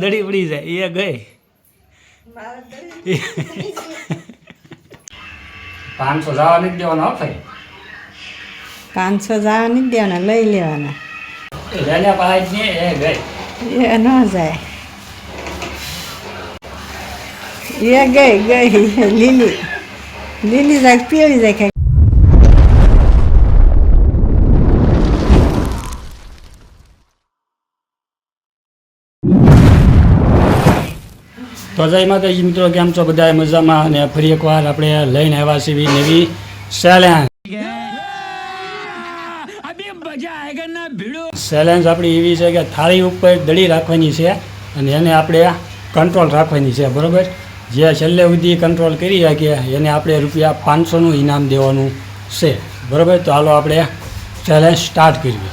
દડી ઉડી જાય એ ગઈ 500 જવા નથી દેવાના ભાઈ 500 જવા નથી દેવાના લઈ લેવાના એને પાંચ ને એ ગઈ એ ન જાય એ ગઈ લીલી જાય પીળી જાય તો જય માતાજી મિત્રો, કેમ છો બધા? મજામાં. અને ફરી એકવાર આપણે લઈને આવ્યા છીએ નવી ચેલેન્જ. ચેલેન્જ આપણી એવી છે કે થાળી ઉપર દડી રાખવાની છે અને એને આપણે કંટ્રોલ રાખવાની છે, બરાબર? જે છેલ્લે સુધી કંટ્રોલ કરી રાખીએ એને આપણે રૂપિયા 500નું ઇનામ દેવાનું છે, બરાબર? તો હાલો આપણે ચેલેન્જ સ્ટાર્ટ કરીએ.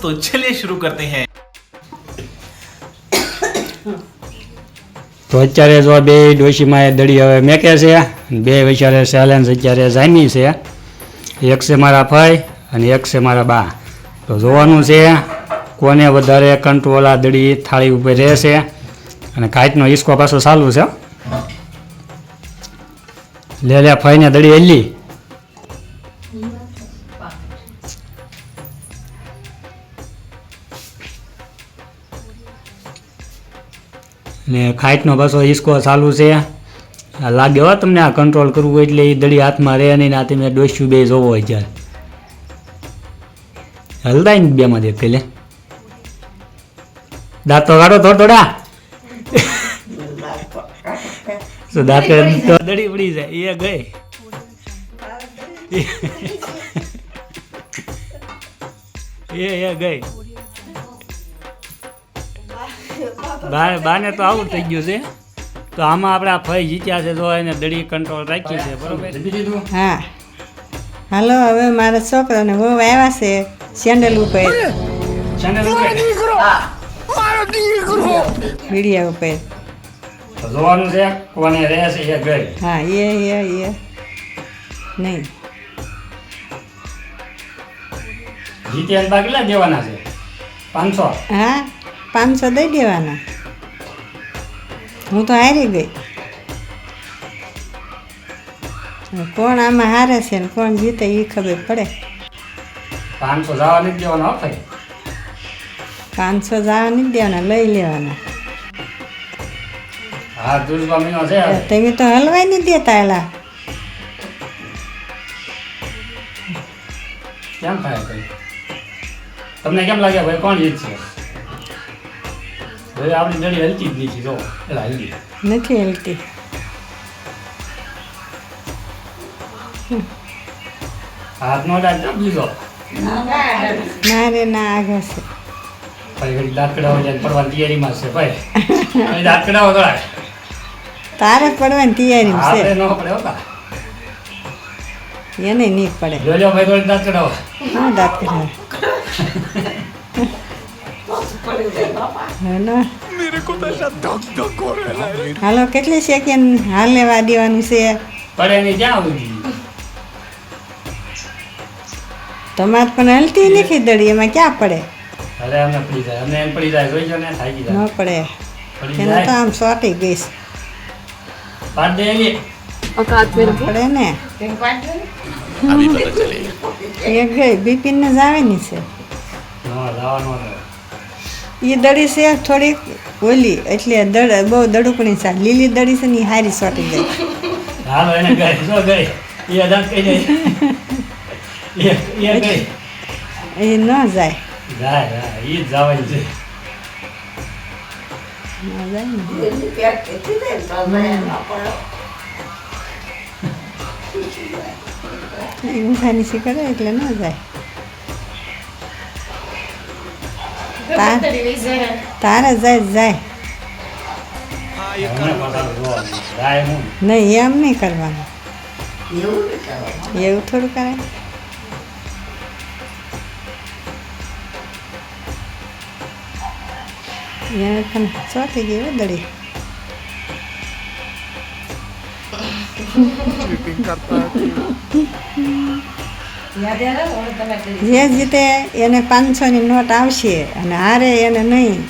તો ચલિए शुरू करते हैं. તો અત્યારે જો બે ડોશીમાં એ દડી હવે મેકે છે, બે વિચારે ચેલેન્જ અત્યારે જામી છે. એક છે મારા ભાઈ અને એક છે મારા બા. તો જોવાનું છે કોને વધારે કંટ્રોલ આ દડી થાળી ઉપર રહેશે. અને કાચનો હિસકો પાછો ચાલુ છે. લે ફાઈને દડી હેલી ને ખાઈટનો પાછો હિસકો ચાલુ છે. લાગે હો તમને આ કંટ્રોલ કરવું હોય એટલે એ દડી હાથમાં રહે નહીં. આ તમે ડોસ્યું બે જોવો હોય જ્યારે હલદાય ને બેમાં દેખ લે દાંત તો કાઢો થોડા દાંત દડી ઉડી જાય એ ગઈ એ ગઈ બાને તો આવું થઈ ગયું છે. તો આમાં આપણે આ ફઈ જીત્યા છે, તો એને દડી કંટ્રોલ રાખી છે, બરોબર? હા હાલો હવે મારા છોકરાને બહુ આવ્યા છે સેન્ડલ ઉપર વીડિયા ઉપર જોવાનું છે કોને રહે છે એ ગઈ. હા એ નહીં જીત્યા બાકી કેટલા દેવાના છે? 500. હા 500 દઈ દેવાના. હું તો હારી ગઈ. કોણ આમાં હારે છે ને કોણ જીતે એ ખબર પડે. 500 જવા નથી દેવાના હો ભાઈ. 500 જવા નથી દેવાના લઈ લેવાના. હા દુર્ગા મહિનો છે. તમે તો હલવાઈ નહીં દેતા એલા. કેમ થાય ભાઈ? તમને કેમ લાગે ભાઈ કોણ જીતશે? ભાઈ આપણી દડી હલતી જ નથી. જો એલા હલતી નથી હલતી. હાથ નો ડાક બીજો મારે ના આગળ છે. ભાઈ ઘડી દાંત કઢાવવા જાય પડવાની તૈયારીમાં છે ભાઈ. દાંત કઢાવો થોડા તારે પડવાની તૈયારી આપણે છે. ન પડે હોતા એને નહીં પડે. જોજો ભાઈ થોડી દાંત કઢાવો. હા દાંત કઢાવે. હાલો કેટલી સેકન્ડ હાલ લેવા દેવાનું છે? પડે નહીં ક્યાં સુધી? તમારે પણ હલતી નથી દડી, એમાં ક્યાં પડે? અરે અમને પડી જાય, અમને એમ પડી જાય. જોઈજો ને થાકી જાય. ન પડે. પડી એને તો જાય આમ સોટી ગઈશ. પાડ દે એલી. પડે ને अभी पता चलेगा. એ ગઈ બિપિન ને જ આવેની છે. નો લાવા નો એ દડી છે થોડીક ઓલી એટલે બહુ દડુકણી છે. લીલી દડી છે ને એ હારી સોટી ગઈ. હાલો એને ગઈ. જો ગઈ એ દાંત કઈ જાય. એ ગઈ એ ન જાય. જાય એ જ જવાની છે. ન જાય ને ઊંઘાની સી કરે એટલે ન જાય. તારે જાય હમણાં પાછા જોવાનું. જાય હું નહીં એમ નહીં કરવાનું. એવું થોડું કરાય. એને પણ ચોટી ગઈ દડી. જે જીતે એને 500ની નોટ આવશે અને હારે એને નહીં.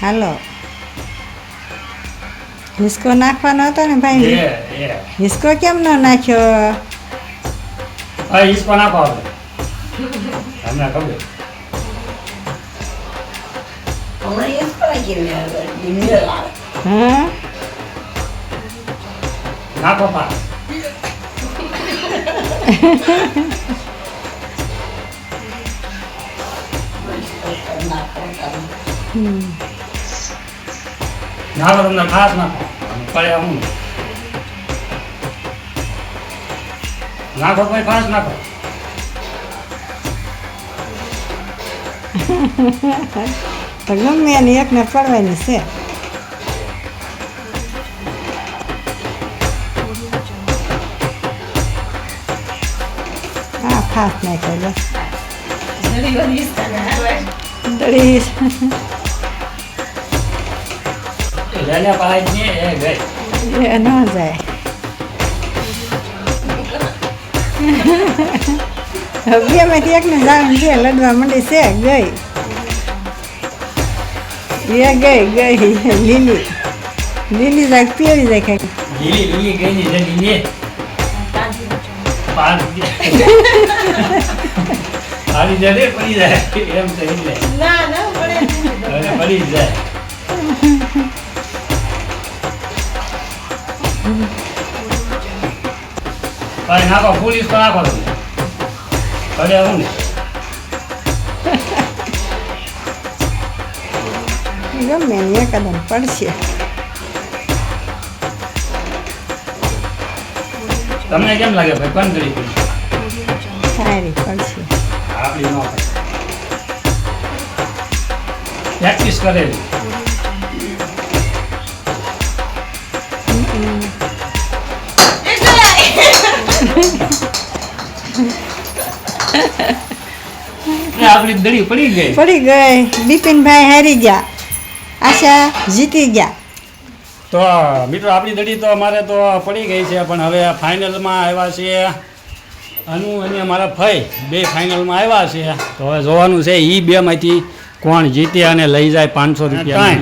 હાલો હિસકો નાખવાનો હતો ને ભાઈ હિસકો કેમ ન નાખ્યો હા ઈસ પણ આપો આપણે હમણાં ખબર હા નાખો પા નાખો તમને ખાસ નાખો પડ્યા હું નાખો ભાઈ ખાસ નાખો તો ગમે એની એકને પડવાની છે હા ખાસ નાખ્યો બસ દળી જેને પાય છે એ ગઈ એ ન જાય બે માંથી એકને જવાનું છે લડવા માંડી છે ગઈ એ ગઈ લીલી લીલી જાય પીળી જાય કઈ લીલી લીલી ગઈ ની જડી ને પાર આની જડે પડી જાય એમ તો એટલે અરે પડી જ જાય ભાઈ નાખો પોલીસ તો નાખો તમે અરે હું ને ગમે ને એકદમ પડશે તમને કેમ લાગે ભાઈ કોણ કરી પડી સારી પડશે આપણી ન પ્રેક્ટિસ કરેલી આપણી દડી પડી ગઈ બિપિનભાઈ હારી ગયા આશા જીતી ગયા તો મિત્રો આપણી દડી તો અમારે તો પડી ગઈ છે પણ હવે ફાઇનલમાં આવ્યા છે અનુ અને મારા ભાઈ બે ફાઇનલમાં આવ્યા છે તો હવે જોવાનું છે એ બેમાંથી કોણ જીતે અને લઈ જાય 500 રૂપિયા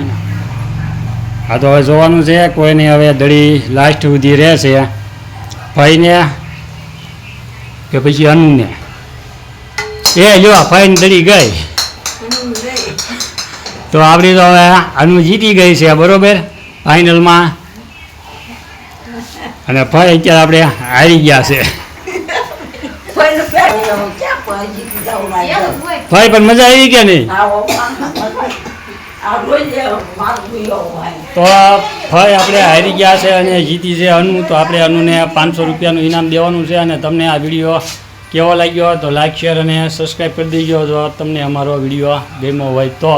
હા તો હવે જોવાનું છે કોઈને હવે દડી લાસ્ટ સુધી રહેશે ભાઈને કે પછી અનુને એ લ્યો ભાઈને દડી ગઈ તો આપણી તો હવે અનુ જીતી ગઈ છે બરોબર ફાઇનલમાં અને ભાઈ અત્યારે આપણે હારી ગયા છે ભાઈ પણ મજા આવી કે નહીં તો ભાઈ આપણે હારી ગયા છે અને જીતી છે અનુ તો આપણે અનુને 500 રૂપિયાનું ઇનામ દેવાનું છે અને તમને આ વિડીયો કેવો લાગ્યો તો લાઈક શેર અને સબસ્ક્રાઈબ કરી દેજો જો તમને અમારો વિડીયો ગમ્યો હોય તો